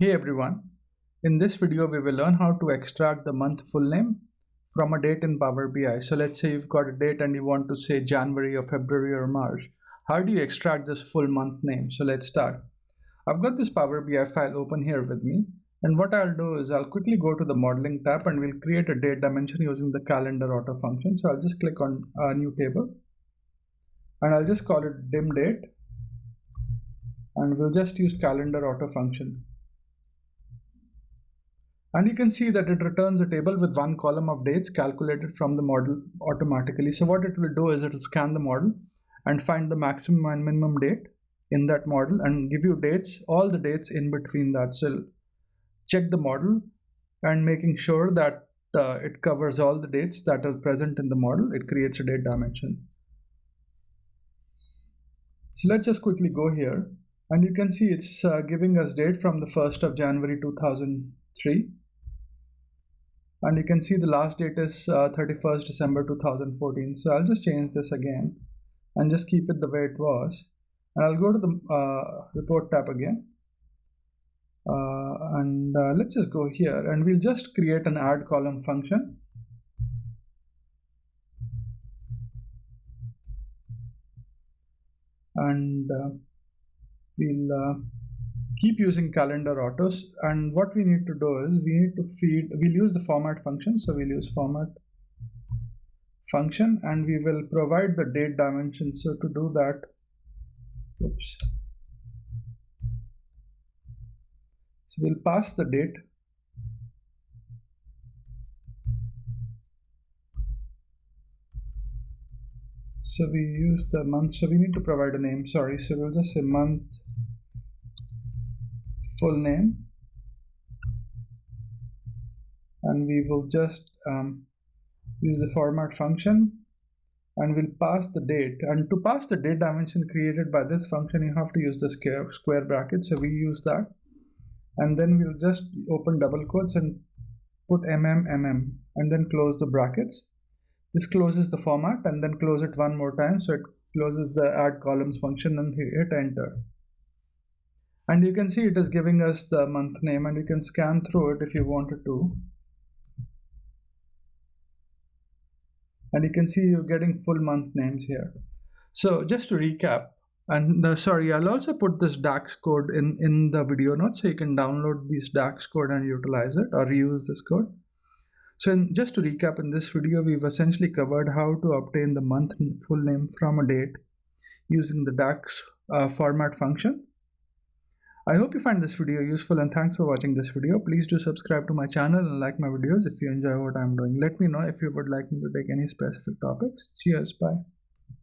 Hey everyone, in this video we will learn how to extract the month full name from a date in Power BI. So let's say you've got a date and you want to say January or February or March. How do you extract this full month name? So let's start. I've got this Power BI file open here with me, and what I'll do is I'll quickly go to the modeling tab and we'll create a date dimension using the CALENDARAUTO function. So I'll just click on a new table and I'll just call it DIMDate, and we'll just use CALENDARAUTO function. And you can see that it returns a table with one column of dates calculated from the model automatically. So what it will do is it will scan the model and find the maximum and minimum date in that model and give you dates, all the dates in between that. So check the model and making sure that it covers all the dates that are present in the model. It creates a date dimension. So let's just quickly go here, and you can see it's giving us date from the 1st of January 2003. And you can see the last date is 31st December 2014. So I'll just change this again and just keep it the way it was. And I'll go to the report tab again. Let's just go here and we'll just create an add column function. And we'll keep using CALENDARAUTO, and what we need to do is we'll use the format function. So we'll use format function and we will provide the date dimension. So to do that, so we'll pass the date, so we use the month, so we need to provide a name, sorry, so we'll just say month full name, and we will just use the format function and we'll pass the date. And to pass the date dimension created by this function, you have to use the square bracket, so we use that, and then we'll just open double quotes and put mmmm and then close the brackets. This closes the format, and then close it one more time, so it closes the add columns function, and hit enter. And you can see it is giving us the month name, and you can scan through it if you wanted to. And you can see you're getting full month names here. So just to recap, and sorry, I'll also put this DAX code in the video notes, so you can download this DAX code and utilize it or reuse this code. So just to recap, in this video, we've essentially covered how to obtain the month full name from a date using the DAX format function. I hope you find this video useful, and thanks for watching this video. Please do subscribe to my channel and like my videos if you enjoy what I'm doing. Let me know if you would like me to take any specific topics. Cheers, bye.